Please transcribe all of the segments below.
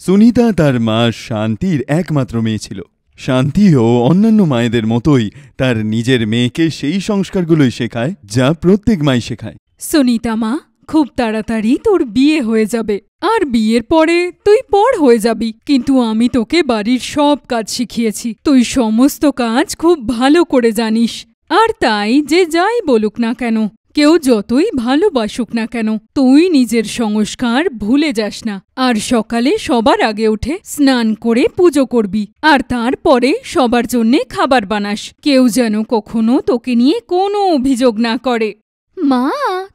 সুনিতা তার মা শান্তির একমাত্র মেয়ে ছিল। শান্তিও অন্যান্য মায়েদের মতোই তার নিজের মেয়েকে সেই সংস্কারগুলোই শেখায় যা প্রত্যেক মাই শেখায়। সুনিতা মা, খুব তাড়াতাড়ি তোর বিয়ে হয়ে যাবে, আর বিয়ের পরে তুই বড় হয়ে যাবি। কিন্তু আমি তোকে বাড়ির সব কাজ শিখিয়েছি, তুই সমস্ত কাজ খুব ভালো করে জানিস। আর তাই যে যাই বলুক না কেন, কেউ যতই ভালোবাসুক না কেন, তুই নিজের সংস্কার ভুলে যাস না। আর সকালে সবার আগে উঠে স্নান করে পুজো করবি, আর তারপরে সবার জন্যে খাবার বানাস। কেউ যেন কখনো তোকে নিয়ে কোনো অভিযোগ না করে। মা,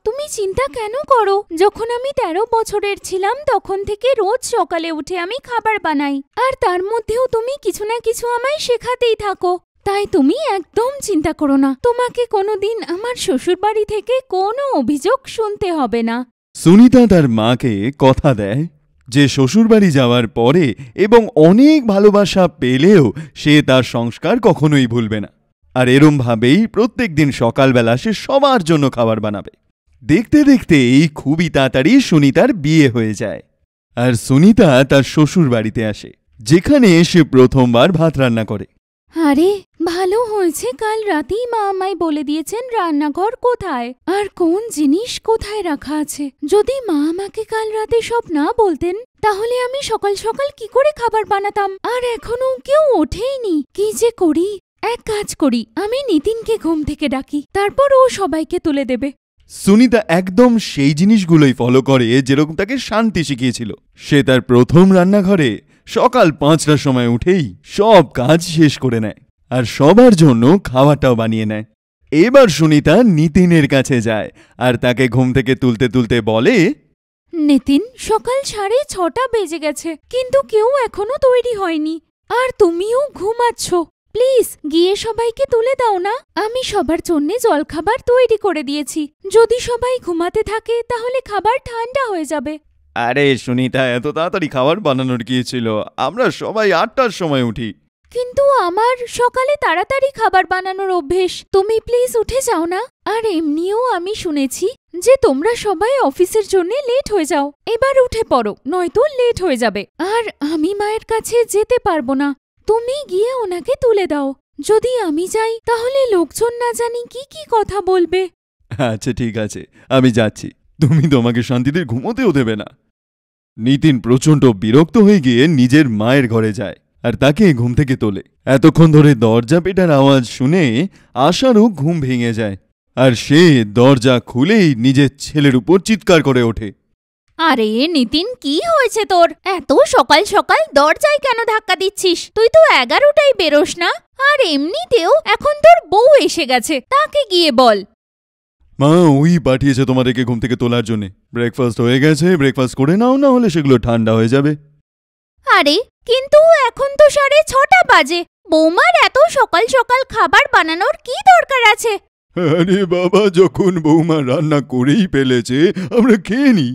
তুমি চিন্তা কেন করো? যখন আমি 13 বছরের ছিলাম তখন থেকে রোজ সকালে উঠে আমি খাবার বানাই, আর তার মধ্যেও তুমি কিছু না কিছু আমায় শেখাতেই থাকো। তাই তুমি একদম চিন্তা করো না, তোমাকে কোনোদিন আমার শ্বশুরবাড়ি থেকে কোনো অভিযোগ শুনতে হবে না। সুনিতা তার মাকে কথা দেয় যে শ্বশুরবাড়ি যাওয়ার পরে এবং অনেক ভালোবাসা পেলেও সে তার সংস্কার কখনোই ভুলবে না। আর এরমভাবেই প্রত্যেক দিন সকালবেলা সে সবার জন্য খাবার বানাবে। দেখতে দেখতেই খুবই তাড়াতাড়ি সুনিতার বিয়ে হয়ে যায়, আর সুনিতা তার শ্বশুর বাড়িতে আসে, যেখানে সে প্রথমবার ভাত রান্না করে। আরে ভালো হয়েছে, কাল রাতেই মা আমায় বলে দিয়েছেন রান্নাঘর কোথায় আর কোন জিনিস কোথায় রাখা আছে। যদি মা আমাকে কাল রাতে সব না বলতেন তাহলে আমি সকাল সকাল কি করে খাবার বানাতাম। আর এখনো কেউ ওঠেইনি, কি যে করি। এক কাজ করি, আমি নিতিনকে ঘুম থেকে ডাকি, তারপর ও সবাইকে তুলে দেবে। সুনিতা একদম সেই জিনিসগুলোই ফলো করে যেরকম তাকে শান্তি শিখিয়েছিল। সে তার প্রথম রান্নাঘরে সকাল 5টার সময় উঠেই সব কাজ শেষ করে নেয়, আর সবার জন্য খাওয়াটাও বানিয়ে নেয়। এবার সুনিতা নিতিনের কাছে যায় আর তাকে ঘুম থেকে তুলতে তুলতে বলে, নিতিন, সকাল 6:30 বেজে গেছে, কিন্তু কেউ এখনো তৈরি হয়নি, আর তুমিও ঘুমাচ্ছ। প্লিজ গিয়ে সবাইকে তুলে দাও না। আমি সবার জন্যে জলখাবার তৈরি করে দিয়েছি। যদি সবাই ঘুমাতে থাকে তাহলে খাবার ঠান্ডা হয়ে যাবে। আরে সুনিতা, এত তাড়াতাড়ি খাবার বানানোর কি ছিল? আমরা সবাই 8টার সময় উঠি। কিন্তু আমার সকালে তাড়াতাড়ি খাবার বানানোর অভ্যেস, তুমি প্লিজ উঠে যাও না। আর এমনিও আমি শুনেছি যে তোমরা সবাই অফিসের জন্য লেট হয়ে যাও। এবার উঠে পড়ো, নয়তো লেট হয়ে যাবে। আর আমি মায়ের কাছে যেতে পারবো না, তুমি গিয়ে ওনাকে তুলে দাও। যদি আমি যাই তাহলে লোকজন না জানি কি কি কথা বলবে। আচ্ছা ঠিক আছে, আমি যাচ্ছি, তুমি তোমাকে শান্তিতে ঘুমোতেও দেবে না। নিতিন প্রচণ্ড বিরক্ত হয়ে গিয়ে নিজের মায়ের ঘরে যায় আর তাকে ঘুম থেকে তোলে। এতক্ষণ ধরে দরজা পেটার আওয়াজ শুনে আশারও ঘুম ভেঙে যায়, আর সে দরজা খুলেই নিজের ছেলের উপর চিৎকার করে ওঠে। আরে নিতিন, কি হয়েছে তোর? এত সকাল সকাল দরজায় কেন ধাক্কা দিচ্ছিস? তুই তো 11টায় বেরোস না। আর এমনিতেও এখন তোর বউ এসে গেছে, তাকে গিয়ে বল। মা ওই পাঠিয়েছে তোমাদেরকে ঘুম থেকে তোলার জন্য। ব্রেকফাস্ট হয়ে গেছে, ব্রেকফাস্ট করে নাও, না হলে সেগুলো ঠান্ডা হয়ে যাবে। আরে কিন্তু এখন তো 6:30 বাজে, বৌমার এত সকাল সকাল খাবার বানানোর কি দরকার আছে? আরে বাবা, যখন বৌমা রান্না করেই ফেলেছে আমরা খেয়ে নি।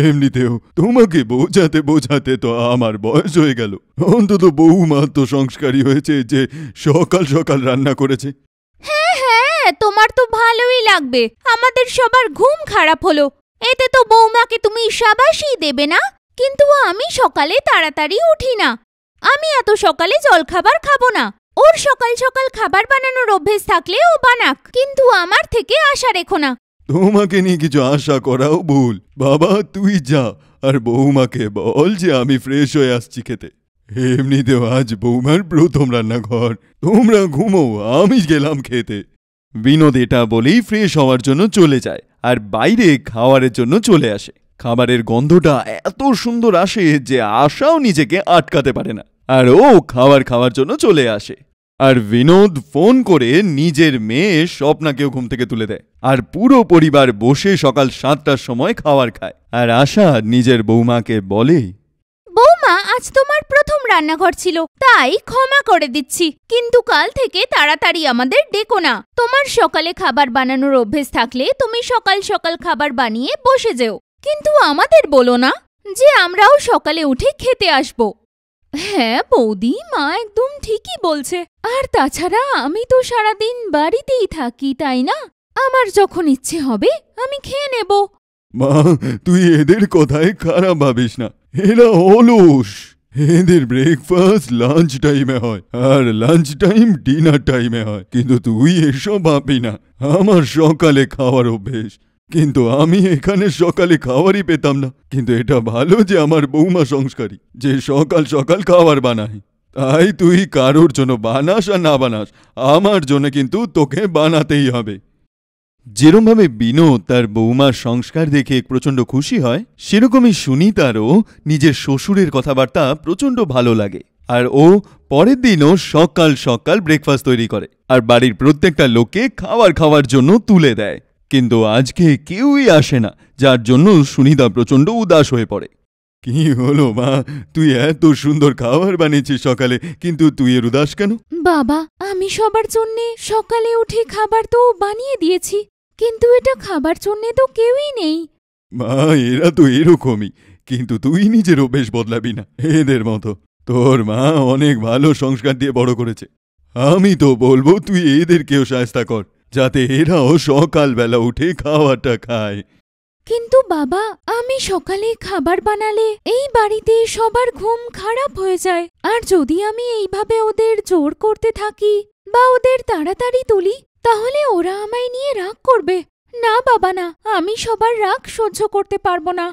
এমনিতেও তোমাকে বোঝাতে বোঝাতে তো আমার বয়স হয়ে গেল। অন্তত বৌমা তো সংস্কারী হয়েছে যে সকাল সকাল রান্না করেছে। হ্যাঁ, তোমার তো ভালোই লাগবে। আমাদের সবার ঘুম খারাপ হলো, এতে তো বৌমাকে তুমি শাবাশই দেবে না। কিন্তু আমি সকালে তাড়াতাড়ি উঠি না, আমি এত সকালে জলখাবার খাবো না। ওর সকাল সকাল খাবার বানানোর অভ্যেস থাকলে ও বানাক, কিন্তু আমার থেকে আশা রেখো না। তোমাকে নিয়ে কিছু আশা করাও ভুল। বাবা তুই যা, আর বৌমাকে বল যে আমি ফ্রেশ হয়ে আসছি খেতে। এমনিতেও আজ বৌমার প্রথম রান্নাঘর। তোমরা ঘুমো, আমি গেলাম খেতে। বিনোদ এটা বলেই ফ্রেশ হওয়ার জন্য চলে যায় আর বাইরে খাবারের জন্য চলে আসে। খাবারের গন্ধটা এত সুন্দর আসে যে আশাও নিজেকে আটকাতে পারে না, আর ও খাওয়ার জন্য চলে আসে। আর বিনোদ ফোন করে নিজের মেয়ে স্বপ্নাকেও ঘুম থেকে তুলে দেয়, আর পুরো পরিবার বসে সকাল 7টার সময় খাবার খায়। আর আশা নিজের বৌমাকে বলে, বৌমা, আজ তোমার প্রথম রান্নাঘর ছিল, তাই ক্ষমা করে দিচ্ছি, কিন্তু কাল থেকে তাড়াতাড়ি আমাদের ডেকো না। তোমার সকালে খাবার বানানোর অভ্যেস থাকলে তুমি সকাল সকাল খাবার বানিয়ে বসে যেও, কিন্তু আমাদের বলো না যে আমরাও সকালে উঠে খেতে আসবো। হ্যাঁ বৌদি, মা একদম ঠিকই বলছে। আর তাছাড়া আমি তো সারাদিন বাড়িতেই থাকি, তাই না? আমার যখন ইচ্ছে হবে আমি খেয়ে নেব। মা তুই এদের কথায় খারাপ ভাবিস না, এরা অলস। এদের ব্রেকফাস্ট লাঞ্চ টাইমে হয় আর লাঞ্চ টাইম ডিনার টাইমে হয়, কিন্তু তুই এসব ভাববি না। আমার সকালে খাওয়ার অভ্যেস, কিন্তু আমি এখানে সকালে খাওয়ারই পেতাম না। কিন্তু এটা ভালো যে আমার বৌমা সংস্কারী, যে সকাল সকাল খাবার বানায়। তাই তুই কারোর জন্য বানাস আর না বানাস, আমার জন্য কিন্তু তোকে বানাতেই হবে। যেরমভাবে বিনোদ তার বৌমার সংস্কার দেখে প্রচণ্ড খুশি হয়, সেরকমই সুনিতারও নিজের শ্বশুরের কথাবার্তা প্রচণ্ড ভালো লাগে। আর ও পরের দিনও সকাল সকাল ব্রেকফাস্ট তৈরি করে আর বাড়ির প্রত্যেকটা লোককে খাওয়ার জন্য তুলে দেয়। কিন্তু আজকে কেউই আসে না, যার জন্য সুনিতা প্রচণ্ড উদাস হয়ে পড়ে। কি হলো মা, তুই এত সুন্দর খাবার বানিয়েছিস সকালে, কিন্তু তুই এর উদাস কেন? বাবা, আমি সবার জন্যে সকালে উঠে খাবার তো বানিয়ে দিয়েছি, কিন্তু এটা খাবার জন্যে তো কেউই নেই। মা, এরা তো এরকমই, কিন্তু তুই নিজের অভ্যেস বদলাবি না এদের মতো। তোর মা অনেক ভালো সংস্কার দিয়ে বড় করেছে। আমি তো বলবো তুই এদেরকেও শায়েস্তা কর, যাতে এরাও সকালবেলা উঠে খাওয়াটা খায়। কিন্তু বাবা, আমি সকালে খাবার বানালে এই বাড়িতে সবার ঘুম খারাপ হয়ে যায়। আর যদি আমি এইভাবে ওদের জোর করতে থাকি বা ওদের তাড়াতাড়ি তুলি, তাহলে ওরা আমায় নিয়ে রাগ করবে। না বাবা না, আমি সবার রাগ সহ্য করতে পারবো না।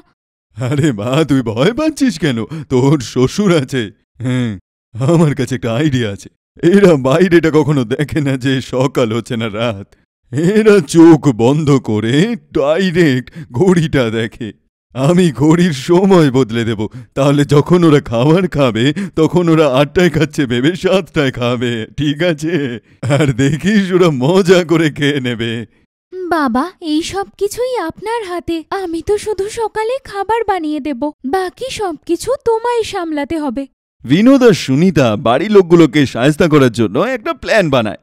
আরে মা, তুই ভয় পাচ্ছিস কেন? তোর শ্বশুর আছে। হ্যাঁ, আমার কাছে একটা আইডিয়া আছে। এরা বাইরেটা কখনো দেখে না যে সকাল হচ্ছে না রাত। এরা চোখ বন্ধ করে ডাইরেক্ট ঘড়িটা দেখে। আমি ঘড়ির সময় বদলে দেব, তাহলে যখন ওরা খাবার খাবে তখন ওরা 8টায় খাচ্ছে ভেবে 7টায় খাবে, ঠিক আছে? আর দেখিস ওরা মজা করে খেয়ে নেবে। বাবা, এই সব কিছুই আপনার হাতে। আমি তো শুধু সকালে খাবার বানিয়ে দেব, বাকি সবকিছু তোমায় সামলাতে হবে। বিনোদ আর সুনিতা বাড়ির লোকগুলোকে শায়েস্তা করার জন্য একটা প্ল্যান বানায়।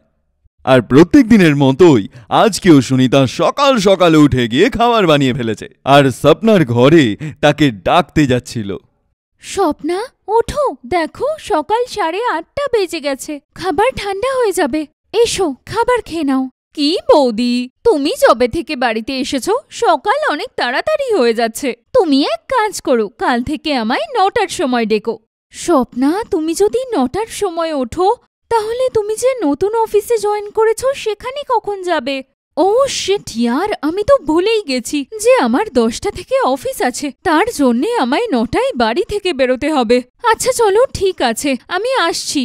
আর প্রত্যেক দিনের মতোই আজকেও সুনিতা সকাল সকালে উঠে গিয়ে খাবার বানিয়ে ফেলেছে আর স্বপ্নার ঘরে তাকে ডাকতে যাচ্ছিল। স্বপ্না, ওঠো, দেখো সকাল 8:30 বেজে গেছে। খাবার ঠান্ডা হয়ে যাবে। এসো, খাবার খেয়ে নাও। কি বৌদি, তুমি যবে থেকে বাড়িতে এসেছো সকাল অনেক তাড়াতাড়ি হয়ে যাচ্ছে। তুমি এক কাজ করো, কাল থেকে আমায় 9টার সময় ডেকো। স্বপ্না, তুমি যদি 9টার সময় ওঠো, তাহলে তুমি যে নতুন অফিসে জয়েন করেছো সেখানে কখন যাবে? ও শিট ইয়ার, আমি তো ভুলেই গেছি যে আমার 10টা থেকে অফিস আছে। তার জন্যে আমায় 9টায় বাড়ি থেকে বেরোতে হবে। আচ্ছা চলো, ঠিক আছে, আমি আসছি।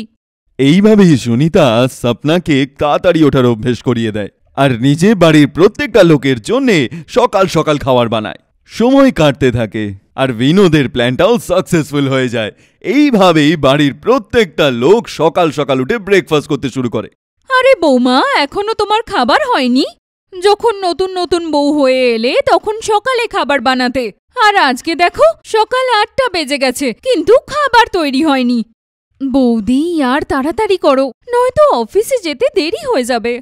এইভাবেই সুনিতা স্বপ্নাকে তাড়াতাড়ি ওঠার অভ্যেস করিয়ে দেয় আর নিজে বাড়ির প্রত্যেকটা লোকের জন্যে সকাল সকাল খাবার বানায়। সময় কাটতে থাকে আর বিনোদের প্ল্যানটাও সাকসেসফুল হয়ে যায়। এইভাবেই বাড়ির প্রত্যেকটা লোক সকাল সকাল উঠে ব্রেকফাস্ট করতে শুরু করে। আরে বৌমা, এখনো তোমার খাবার হয়নি? যখন নতুন নতুন বউ হয়ে এলে তখন সকালে খাবার বানাতে, আর আজকে দেখো সকাল 8টা বেজে গেছে কিন্তু খাবার তৈরি হয়নি। বৌদি, আর তাড়াতাড়ি করো, নয়তো অফিসে যেতে দেরি হয়ে যাবে।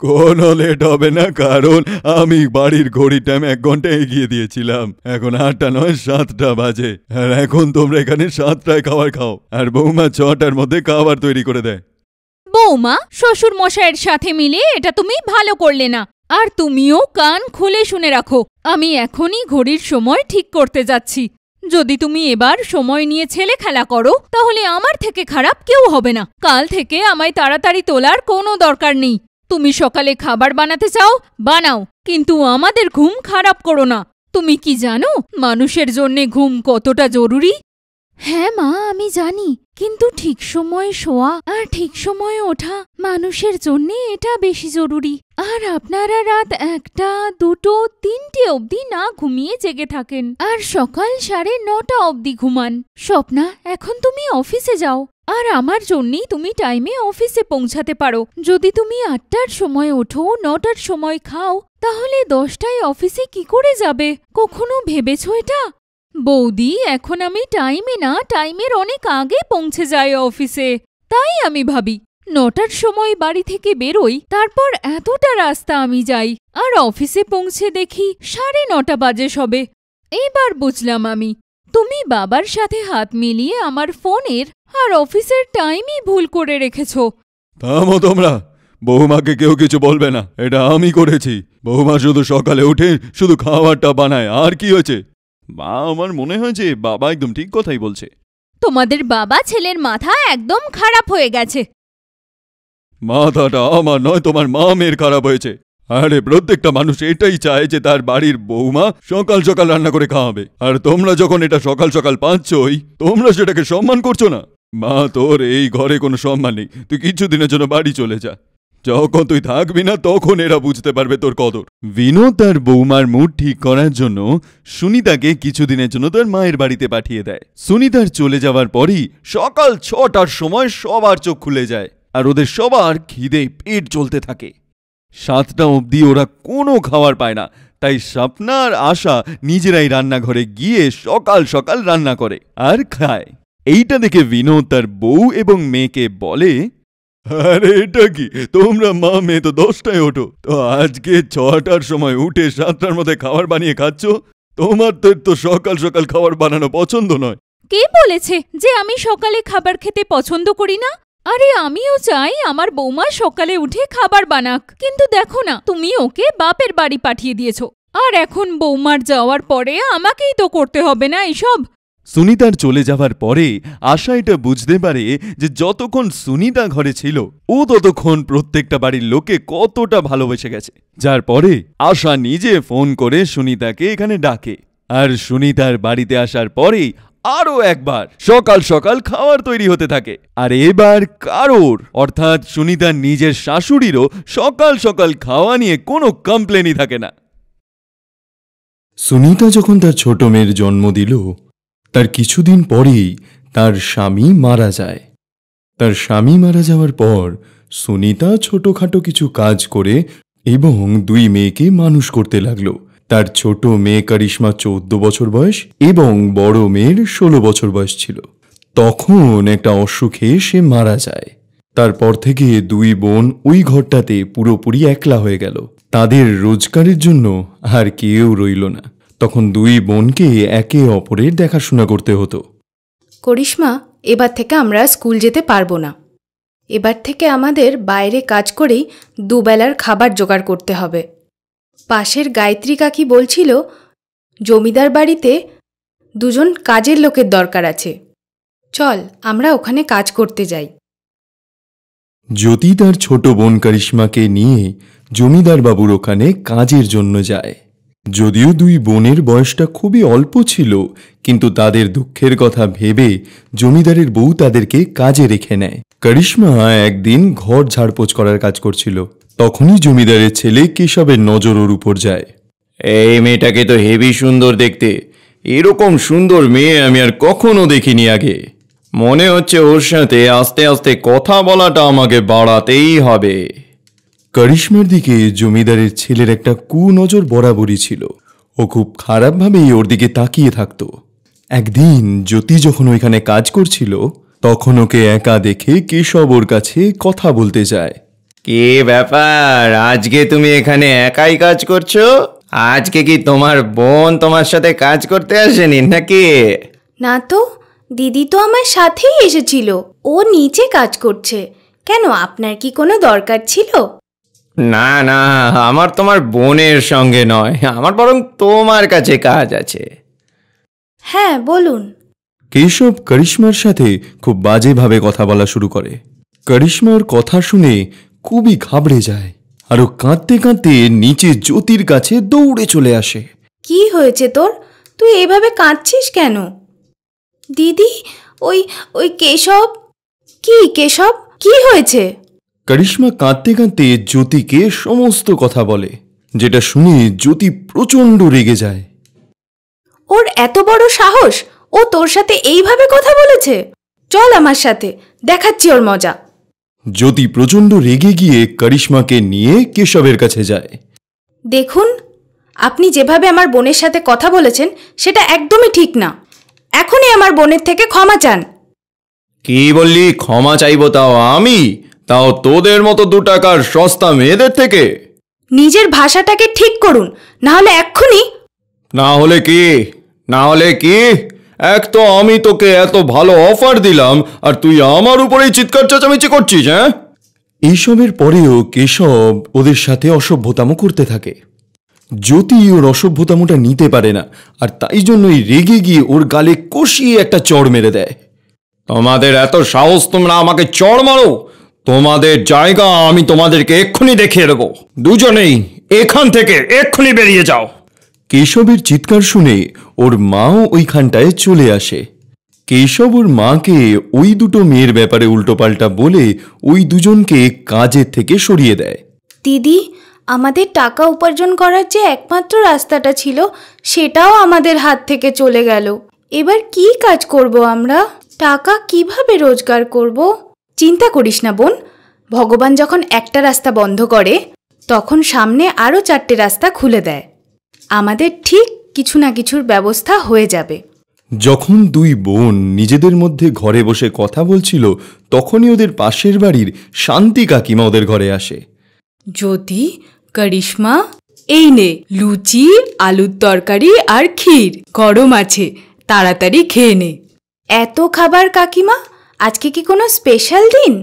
কোনো লেট হবে না, কারণ আমি বাড়ির ঘড়ির টাইম 1 ঘন্টা এগিয়ে দিয়েছিলাম। এখন 8টা নয় 7টা বাজে, আর এখন তোমরা এখানে 7টায় খাবার খাও আর বৌমা 6টার মধ্যে খাবার তৈরি করে দেয়। বৌমা, শ্বশুর মশাইয়ের সাথে মিলে এটা তুমি ভালো করলে না। আর তুমিও কান খুলে শুনে রাখো, আমি এখনই ঘড়ির সময় ঠিক করতে যাচ্ছি। যদি তুমি এবার সময় নিয়ে ছেলে খেলা করো, তাহলে আমার থেকে খারাপ কেউ হবে না। কাল থেকে আমায় তাড়াতাড়ি তোলার কোনো দরকার নেই। তুমি সকালে খাবার বানাতে চাও, বানাও, কিন্তু আমাদের ঘুম খারাপ করো না। তুমি কি জানো মানুষের জন্যে ঘুম কতটা জরুরি? হ্যাঁ মা, আমি জানি, কিন্তু ঠিক সময়ে শোয়া আর ঠিক সময়ে ওঠা মানুষের জন্যে এটা বেশি জরুরি। আর আপনারা রাত 1টা, 2টো, 3টে অবধি না ঘুমিয়ে জেগে থাকেন আর সকাল 9:30 অবধি ঘুমান। স্বপ্না, এখন তুমি অফিসে যাও, আর আমার জন্যই তুমি টাইমে অফিসে পৌঁছাতে পারো। যদি তুমি 8টার সময় ওঠো, 9টার সময় খাও, তাহলে 10টায় অফিসে কি করে যাবে? কখনো ভেবেছো এটা? বৌদি, এখন আমি টাইমে না, টাইমের অনেক আগে পৌঁছে যাই অফিসে। তাই আমি ভাবি 9টার সময় বাড়ি থেকে বেরোই, তারপর এতটা রাস্তা আমি যাই, আর অফিসে পৌঁছে দেখি 9:30 বাজে সবে। এইবার বুঝলাম আমি, তুমি বাবার সাথে হাত মিলিয়ে আমার ফোনের আর অফিসের টাইমই ভুল করে রেখেছ। থামো তোমরা, বৌমাকে কেউ কিছু বলবে না, এটা আমি করেছি। বৌমা শুধু সকালে উঠে শুধু খাবারটা বানায়, আর কি হয়েছে? মা, আমার মনে হয় যে বাবা একদম ঠিক কথাই বলছে। তোমাদের বাবা ছেলের মাথা একদম খারাপ হয়ে গেছে। মাথাটা আমার নয়, তোমার মা মেয়ের খারাপ হয়েছে। আরে প্রত্যেকটা মানুষ এটাই চায় যে তার বাড়ির বৌমা সকাল সকাল রান্না করে খাওয়াবে, আর তোমরা যখন এটা সকাল সকাল পাচ্ছই, তোমরা সেটাকে সম্মান করছো না। মা, তোর এই ঘরে কোনো সম্মান নেই, তুই কিছুদিনের জন্য বাড়ি চলে যা। যখন তুই থাকবি না তখন এরা বুঝতে পারবে তোর কদর। বিনোদ তার বৌমার মুড ঠিক করার জন্য সুনিতাকে কিছুদিনের জন্য তার মায়ের বাড়িতে পাঠিয়ে দেয়। সুনিতার চলে যাওয়ার পরই সকাল 6টার সময় সবার চোখ খুলে যায়, আর ওদের সবার খিদে পেট চলতে থাকে। 7টা অবধি ওরা কোনো খাবার পায় না, তাই স্বপ্না আর আশা নিজেরাই রান্নাঘরে গিয়ে সকাল সকাল রান্না করে আর খায়। এইটা দেখে বিনোদ তার বউ এবং মেয়েকে বলে, আরে এটা কি, তোমরা মা মেয়ে তো 10টায় ওঠো, তো আজকে 6টার সময় উঠে 7টার মধ্যে খাবার বানিয়ে খাচ্ছ? তোমাদের তো সকাল সকাল খাবার বানানো পছন্দ নয়। কে বলেছে যে আমি সকালে খাবার খেতে পছন্দ করি না? আরে আমিও চাই আমার বৌমা সকালে উঠে খাবার বানাক, কিন্তু দেখো না, তুমি ওকে বাপের বাড়ি পাঠিয়ে দিয়েছো, আর এখন বৌমার যাওয়ার পরে আমাকেই তো করতে হবে না এইসব। সুনিতার চলে যাওয়ার পরে আশা এটা বুঝতে পারে যে যতক্ষণ সুনিতা ঘরে ছিল ও ততক্ষণ প্রত্যেকটা বাড়ির লোকে কতটা ভালোবেসে গেছে। যার পরে আশা নিজে ফোন করে সুনিতাকে এখানে ডাকে, আর সুনিতার বাড়িতে আসার পরেই আরও একবার সকাল সকাল খাবার তৈরি হতে থাকে। আর এবার কারোর, অর্থাৎ সুনিতার নিজের শাশুড়িরও সকাল সকাল খাওয়া নিয়ে কোনো কমপ্লেনই থাকে না। সুনিতা যখন তার ছোট মেয়ের জন্ম দিল, তার কিছুদিন পরেই তার স্বামী মারা যায়। তার স্বামী মারা যাওয়ার পর সুনিতা ছোটখাটো কিছু কাজ করে এবং 2 মেয়েকে মানুষ করতে লাগলো। তার ছোট মেয়ে করিশ্মা 14 বছর বয়স এবং বড় মেয়ের 16 বছর বয়স ছিল। তখন একটা অসুখে সে মারা যায়। তারপর থেকে 2 বোন ওই ঘরটাতে পুরোপুরি একলা হয়ে গেল। তাদের রোজগারের জন্য আর কেউ রইল না। তখন 2 বোনকে একে অপরের দেখাশোনা করতে হতো। করিশ্মা, এবার থেকে আমরা স্কুল যেতে পারবো না। এবার থেকে আমাদের বাইরে কাজ করেই দুবেলার খাবার জোগাড় করতে হবে। পাশের গায়ত্রী কাকি বলছিল জমিদার বাড়িতে 2 জন কাজের লোকের দরকার আছে, চল আমরা ওখানে কাজ করতে যাই। জ্যোতি তার ছোট বোন করিশ্মাকে নিয়ে জমিদার বাবুর ওখানে কাজের জন্য যায়। যদিও 2 বোনের বয়সটা খুবই অল্প ছিল, কিন্তু তাদের দুঃখের কথা ভেবে জমিদারের বউ তাদেরকে কাজে রেখে নেয়। করিশ্মা একদিন ঘর ঝাড়পোছ করার কাজ করছিল, তখনই জমিদারের ছেলে কেশবের নজর ওর উপর যায়। এই মেয়েটাকে তো হেভি সুন্দর দেখতে, এরকম সুন্দর মেয়ে আমি আর কখনো দেখিনি আগে। মনে হচ্ছে ওর সাথে আস্তে আস্তে কথা বলাটা আমাকে বাড়াতেই হবে। করিশ্মার দিকে জমিদারের ছেলের একটা কুনজর বরাবরই ছিল। ও খুব খারাপভাবেই ওর দিকে তাকিয়ে থাকত। একদিন জ্যোতি যখন ওইখানে কাজ করছিল, তখন ওকে একা দেখে কেশব ওর কাছে কথা বলতে যায়। কে ব্যাপার, আজকে তুমি এখানে একাই কাজ করছো? আজকে কি তোমার বোন তোমার সাথে কাজ করতে আসেনি নাকি? না তো, দিদি তো আমার সাথেই এসেছিল, ও নিচে কাজ করছে। কেন, আপনার কি কোনো দরকার ছিল? না না, আমার তোমার বোনের সঙ্গে নয়, আমার বরং তোমার কাছে কাজ আছে। হ্যাঁ বলুন। কেশব করিশ্মার সাথে খুব বাজেভাবে কথা বলা শুরু করে। করিশ্মার কথা শুনে খুবই ঘাবড়ে যায়, আর ও কাঁদতে কাঁদতে নিচে জ্যোতির কাছে দৌড়ে চলে আসে। কি হয়েছে তোর? তুই এভাবে কাঁদছিস কেন? দিদি, ওই ওই কেশব। কি কেশব, কি হয়েছে? করিশ্মা কাঁদতে কাঁদতে জ্যোতিকে সমস্ত কথা বলে, যেটা শুনে জ্যোতি প্রচণ্ড রেগে যায়। ওর এত বড় সাহস, ও তোর সাথে এইভাবে কথা বলেছে? চল আমার সাথে, দেখাচ্ছি ওর মজা। জ্যোতি প্রচণ্ড রেগে গিয়ে করিশ্মাকে নিয়ে কেশবের কাছে যায়। দেখুন, আপনি যেভাবে আমার বোনের সাথে কথা বলেছেন সেটা একদমই ঠিক না। এখনই আমার বোনের থেকে ক্ষমা চান। কি বললি? ক্ষমা চাইবো তাও আমি? তাও তোদের মতো 2 টাকার সস্তা মেয়েদের থেকে? নিজের ভাষাটাকে ঠিক করুন, না হলে এক্ষুনি। না হলে কি? না হলে কি? এক তো আমি তোকে এত ভালো অফার দিলাম, আর তুই আমার উপরেই চিৎকার চেঁচামেচি করছিস, হ্যাঁ? এইসবের পরেও কেশব ওদের সাথে অসভ্যতামো করতে থাকে। জ্যোতি ওর অসভ্যতামোটা নিতে পারে না, আর তাই জন্যই রেগে গিয়ে ওর গালে কষিয়ে একটা চড় মেরে দেয়। তোমাদের এত সাহস তোমরা আমাকে চড় মারো? তোমাদের জায়গা আমি তোমাদেরকে এক্ষুনি দেখিয়ে দেবো। দুজনেই এখান থেকে এক্ষুনি বেরিয়ে যাও। কেশবের চিৎকার শুনে ওর মাও ওইখানটায় চলে আসে। কেশব ওর মাকে ওই দুটো মেয়ের ব্যাপারে উল্টোপাল্টা বলে ওই দুজনকে কাজের থেকে সরিয়ে দেয়। দিদি, আমাদের টাকা উপার্জন করার যে একমাত্র রাস্তাটা ছিল সেটাও আমাদের হাত থেকে চলে গেল। এবার কি কাজ করব আমরা? টাকা কিভাবে রোজগার করব? চিন্তা করিস না বোন, ভগবান যখন একটা রাস্তা বন্ধ করে তখন সামনে আরও 4টে রাস্তা খুলে দেয়। আমাদের ঠিক কিছু না কিছুর ব্যবস্থা হয়ে যাবে। যখন দুই বোন নিজেদের মধ্যে ঘরে বসে কথা বলছিল তখনই ওদের পাশের বাড়ির শান্তি কাকিমা ওদের ঘরে আসে। জ্যোতি, করিশ্মা, এই নে লুচি, আলুর তরকারি আর ক্ষীর গরম আছে, তাড়াতাড়ি খেয়ে নে। এত খাবার কাকিমা, আজকে কি কোনো স্পেশাল দিন?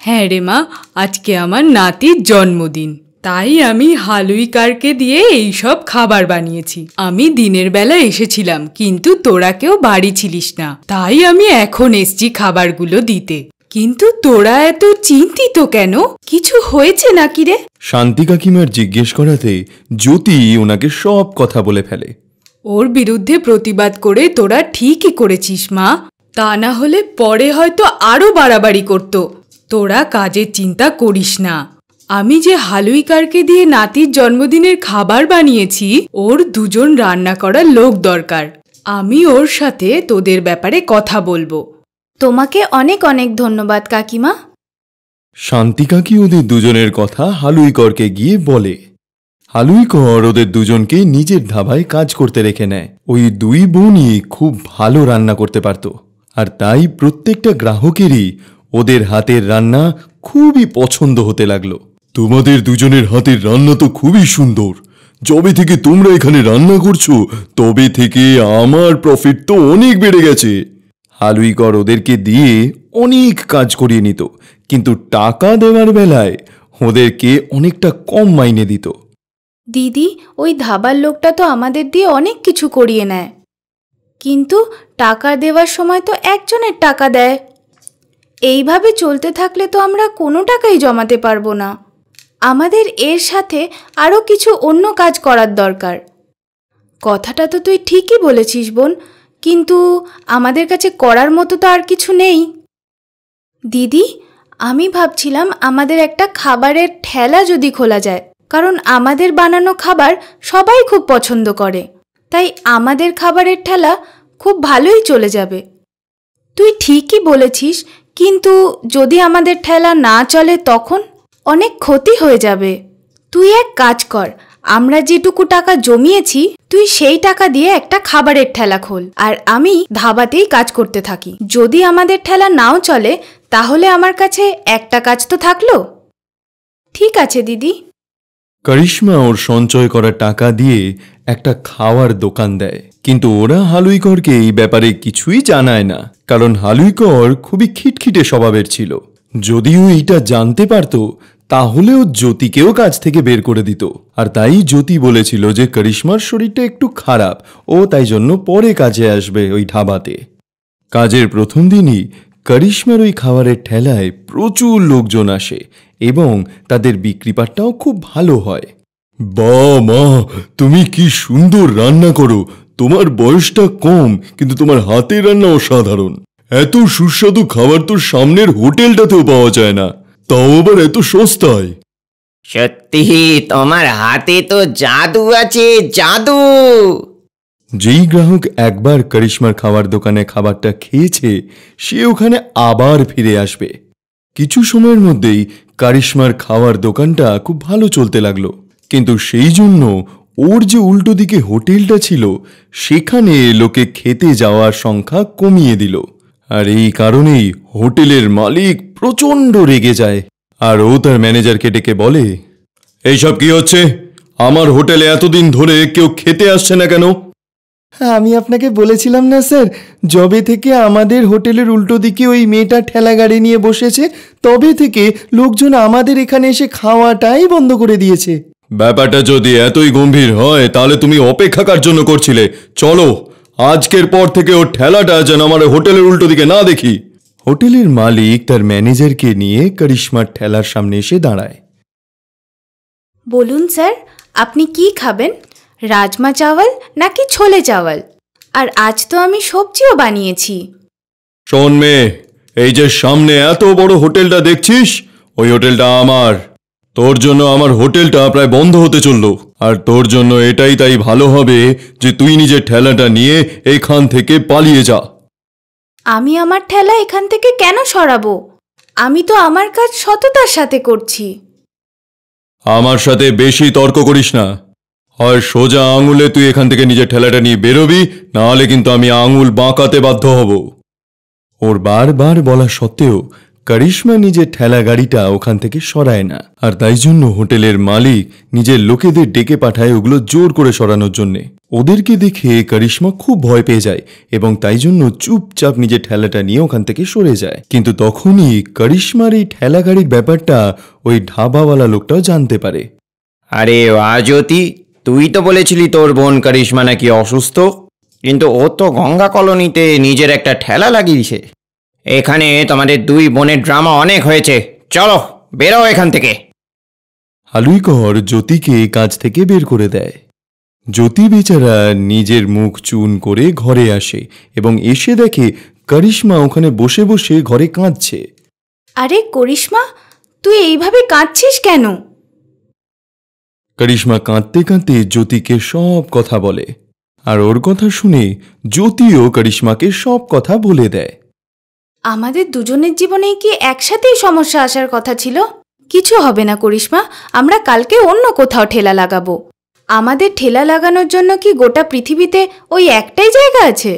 হ্যাঁ রে মা, আজকে আমার নাতির জন্মদিন, তাই আমি হালুইকারকে দিয়ে এই সব খাবার বানিয়েছি। আমি দিনের বেলা এসেছিলাম কিন্তু তোরা কেউ বাড়ি ছিলিস না, তাই আমি এখন এসছি খাবারগুলো দিতে। কিন্তু তোরা এত চিন্তিত কেন? কিছু হয়েছে নাকি রে? শান্তি কাকিমার জিজ্ঞেস করাতে জ্যোতি ওনাকে সব কথা বলে ফেলে। ওর বিরুদ্ধে প্রতিবাদ করে তোরা ঠিকই করেছিস মা, তা না হলে পরে হয়তো আরো বাড়াবাড়ি করত। তোরা কাজের চিন্তা করিস না। আমি যে হালুইকারকে দিয়ে নাতির জন্মদিনের খাবার বানিয়েছি, ওর 2জন রান্না করার লোক দরকার। আমি ওর সাথে তোদের ব্যাপারে কথা বলবো। তোমাকে অনেক অনেক ধন্যবাদ কাকিমা। শান্তি কাকি ওদের দুজনের কথা হালুইকরকে গিয়ে বলে। হালুইকর ওদের দুজনকে নিজের ধাবায় কাজ করতে রেখে নেয়। ওই দুই বোনই খুব ভালো রান্না করতে পারত, আর তাই প্রত্যেকটা গ্রাহকেরই ওদের হাতের রান্না খুবই পছন্দ হতে লাগলো। তোমাদের দুজনের হাতের রান্না তো খুবই সুন্দর। যবে থেকে তোমরা এখানে রান্না করছো তবে থেকে আমার প্রফিট তো অনেক বেড়ে গেছে। হালুইকর ওদেরকে দিয়ে অনেক কাজ করিয়ে নিত, কিন্তু টাকা দেওয়ার বেলায় ওদেরকে অনেকটা কম মাইনে দিত। দিদি, ওই ধাবার লোকটা তো আমাদের দিয়ে অনেক কিছু করিয়ে নেয়, কিন্তু টাকা দেওয়ার সময় তো একজনের টাকা দেয়। এইভাবে চলতে থাকলে তো আমরা কোনো টাকাই জমাতে পারবো না। আমাদের এর সাথে আরও কিছু অন্য কাজ করার দরকার। কথাটা তো তুই ঠিকই বলেছিস বোন, কিন্তু আমাদের কাছে করার মতো তো আর কিছু নেই। দিদি, আমি ভাবছিলাম আমাদের একটা খাবারের ঠেলা যদি খোলা যায়, কারণ আমাদের বানানো খাবার সবাই খুব পছন্দ করে, তাই আমাদের খাবারের ঠেলা খুব ভালোই চলে যাবে। তুই ঠিকই বলেছিস, কিন্তু যদি আমাদের ঠেলা না চলে তখন অনেক ক্ষতি হয়ে যাবে। তুই এক কাজ কর, আমরা যেটুকু টাকা জমিয়েছি তুই সেই টাকা দিয়ে একটা খাবারের ঠেলা খোল, আর আমি ধাবাতেই কাজ করতে থাকি। যদি আমাদের ঠেলা নাও চলে তাহলে আমার কাছে একটা কাজ তো থাকলো। ঠিক আছে দিদি। করিশ্মা ওর সঞ্চয় করা টাকা দিয়ে একটা খাওয়ার দোকান দেয়, কিন্তু ওরা হালুইকরকে এই ব্যাপারে কিছুই জানায় না, কারণ হালুইকর খুবই খিটখিটে স্বভাবের ছিল। যদিও এইটা জানতে পারত তাহলেও জ্যোতিকেও কাজ থেকে বের করে দিত, আর তাই জ্যোতি বলেছিল যে করিশ্মার শরীরটা একটু খারাপ, ও তাই জন্য পরে কাজে আসবে ওই ধাবাতে। কাজের প্রথম দিনই করিশ্মার ওই খাবারের ঠেলায় প্রচুর লোকজন আসে এবং তাদের বিক্রিপাটটাও খুব ভালো হয়। বাহ মা, তুমি কি সুন্দর রান্না করো। তোমার বয়সটা কম কিন্তু তোমার হাতের রান্না অসাধারণ। এত সুস্বাদু খাবার তো সামনের হোটেলটাতেও পাওয়া যায় না, তাও আবার এত সস্তায়। সত্যি তোমার হাতে তো জাদু আছে, জাদু। যেই গ্রাহক একবার করিশ্মার খাবার দোকানে খাবারটা খেয়েছে সে ওখানে আবার ফিরে আসবে। কিছু সময়ের মধ্যেই করিশ্মার খাওয়ার দোকানটা খুব ভালো চলতে লাগলো, কিন্তু সেই জন্য ওর যে উল্টো দিকে হোটেলটা ছিল সেখানে লোকে খেতে যাওয়ার সংখ্যা কমিয়ে দিল, আর এই কারণেই হোটেলের মালিক প্রচণ্ড রেগে যায়। আর ও তার ম্যানেজারকে ডেকে বলে, এইসব কি হচ্ছে? আমার হোটেলে এতদিন ধরে কেউ খেতে আসছে না কেন? আমি আপনাকে বলেছিলাম না স্যার, যবে থেকে আমাদের হোটেলের উল্টো দিকে ওই মেয়েটা ঠেলা গাড়ি নিয়ে বসেছে তবে থেকে লোকজন আমাদের এখানে এসে খাওয়াটাই বন্ধ করে দিয়েছে। ব্যাপারটা যদি এতই গম্ভীর হয় তাহলে তুমি অপেক্ষা কার জন্য করছিলে? চলো আজকের পর থেকে ওর ঠেলাটা যেন আমার হোটেলের উল্টো দিকে না দেখি। হোটেলের মালিক তার ম্যানেজারকে নিয়ে করিশ্মার ঠেলার সামনে এসে দাঁড়ায়। বলুন স্যার, আপনি কি খাবেন? রাজমা চাওয়াল নাকি ছোলে চাওয়াল? আর আজ তো আমি সবজিও বানিয়েছি। শোন মেয়ে, এই যে সামনে এত বড় হোটেলটা দেখছিস, ওই হোটেলটা আমার। তোর জন্য আমার হোটেলটা প্রায় বন্ধ হতে চললো। আর তোর জন্য এটাই তাই ভালো হবে যে তুই নিজের ঠেলাটা নিয়ে এইখান থেকে পালিয়ে যা। আমি আমার ঠেলা এখান থেকে কেন সরাবো? আমি তো আমার কাজ সততার সাথে করছি। আমার সাথে বেশি তর্ক করিস না। হয় সোজা আঙুলে তুই এখান থেকে নিজের ঠেলাটা নিয়ে বেরোবি, নাহলে কিন্তু আমি আঙুল বাঁকাতে বাধ্য হব। ওর বারবার বলা সত্ত্বেও করিশ্মা নিজের ঠেলা গাড়িটা ওখান থেকে সরায় না। আর তাই জন্য হোটেলের মালিক নিজের লোকেদের ডেকে পাঠায় ওগুলো জোর করে সরানোর জন্যে। ওদেরকে দেখে করিশ্মা খুব ভয় পেয়ে যায় এবং তাই জন্য চুপচাপ নিজের ঠেলাটা নিয়ে ওখান থেকে সরে যায়। কিন্তু তখনই করিশ্মার এই ঠেলা গাড়ির ব্যাপারটা ওই ধাবাওয়ালা লোকটাও জানতে পারে। আরে আজতি, তুই তো বলেছিলি তোর বোন করিশ্মা নাকি অসুস্থ, কিন্তু ও তো গঙ্গা কলোনিতে নিজের একটা ঠেলা লাগিয়েছে। এখানে তোমাদের দুই বোনের ড্রামা অনেক হয়েছে, চলো বেরো এখান থেকে। হালুইকর জ্যোতিকে কাজ থেকে বের করে দেয়। জ্যোতি বেচারা নিজের মুখ চুন করে ঘরে আসে এবং এসে দেখে করিশ্মা ওখানে বসে বসে ঘরে কাঁদছে। আরে করিশ্মা, তুই এইভাবে কাঁদছিস কেন? করিশ্মা কাঁদতে কাঁদতে জ্যোতিকে সব কথা বলে। আর ওর কথা শুনে জ্যোতিও করিশ্মাকে সব কথা বলে দেয়। আমাদের দুজনের জীবনেই কি একসাথেই সমস্যা আসার কথা ছিল? কিছু হবে না করিশ্মা, আমরা কালকে অন্য কোথাও ঠেলা লাগাবো। আমাদের ঠেলা লাগানোর জন্য কি গোটা পৃথিবীতে ওই একটাই জায়গা আছে?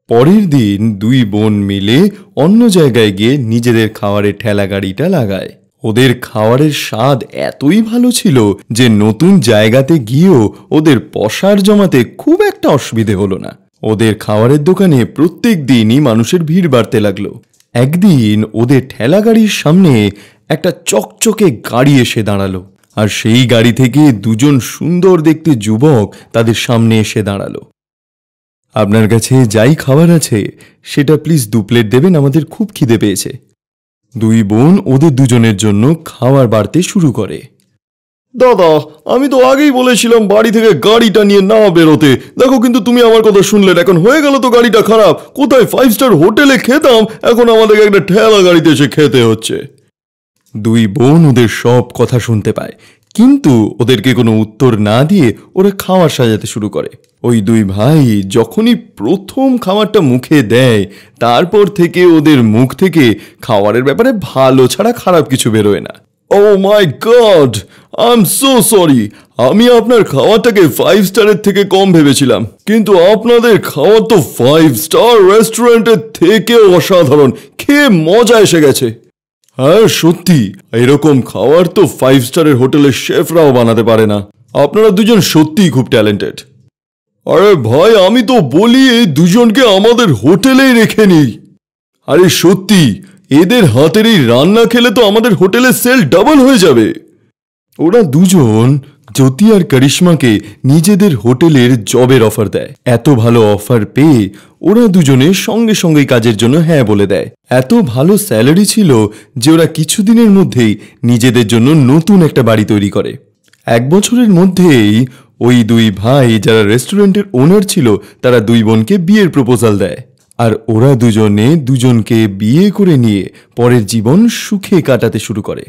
পরের দিন দুই বোন মিলে অন্য জায়গায় গিয়ে নিজেদের খাওয়ারের ঠেলা গাড়িটা লাগায়। ওদের খাওয়ারের স্বাদ এতই ভালো ছিল যে নতুন জায়গাতে গিয়েও ওদের পসার জমাতে খুব একটা অসুবিধে হলো না। ওদের খাওয়ারের দোকানে প্রত্যেক দিনই মানুষের ভিড় বাড়তে লাগলো। একদিন ওদের ঠেলা গাড়ির সামনে একটা চকচকে গাড়ি এসে দাঁড়ালো। আর সেই গাড়ি থেকে দুজন সুন্দর দেখতে যুবক তাদের সামনে এসে দাঁড়ালো। আপনার কাছে যাই খাবার আছে সেটা প্লিজ 2 প্লেট দেবেন, আমাদের খুব খিদে পেয়েছে। দুই বোন ওদের দুজনের জন্য খাবার বাড়তে শুরু করে। দাদা, আমি তো আগেই বলেছিলাম বাড়ি থেকে গাড়িটা নিয়ে না বেরোতে। দেখো কিন্তু তুমি আমার কথা শুনলে না। এখন হয়ে গেল তো গাড়িটা খারাপ। কোথায় 5 স্টার হোটেলে খেতাম, এখন আমাদেরকে একটা ঠেলা গাড়িতে এসে খেতে হচ্ছে। দুই বোন ওদের সব কথা শুনতে পায়, কিন্তু ওদেরকে কোনো উত্তর না দিয়ে ওরা খাবার সাজাতে শুরু করে। ওই দুই ভাই যখনই প্রথম খাবারটা মুখে দেয়, তারপর থেকে ওদের মুখ থেকে খাবারের ব্যাপারে ভালো ছাড়া খারাপ কিছু বেরোয় না। Oh my God, I am so sorry. আমি আপনার খাওয়াটাকে 5 স্টারের থেকে কম ভেবেছিলাম, কিন্তু আপনাদের খাওয়া তো 5 স্টার রেস্টুরেন্টের থেকেও অসাধারণ। খেয়ে মজা এসে গেছে। হ্যাঁ সত্যি, এরকম খাবার তো 5 স্টারের হোটেলের শেফরাও বানাতে পারে না। আপনারা দুজন সত্যিই খুব ট্যালেন্টেড। আরে ভাই, আমি তো বলি এই দুজনকে আমাদের হোটেলেই রেখে নিই। আরে সত্যি, এদের হাতের এই রান্না খেলে তো আমাদের হোটেলের সেল ডাবল হয়ে যাবে। ওরা দুজন জ্যোতি আর করিশ্মাকে নিজেদের হোটেলের জবের অফার দেয়। এত ভালো অফার পেয়ে ওরা দুজনে সঙ্গে সঙ্গে কাজের জন্য হ্যাঁ বলে দেয়। এত ভালো স্যালারি ছিল যে ওরা কিছুদিনের মধ্যেই নিজেদের জন্য নতুন একটা বাড়ি তৈরি করে। 1 বছরের মধ্যেই ওই দুই ভাই যারা রেস্টুরেন্টের ওনার ছিল, তারা দুই বোনকে বিয়ের প্রপোজাল দেয়। আর ওরা দুজনে দুজনকে বিয়ে করে নিয়ে পরের জীবন সুখে কাটাতে শুরু করে।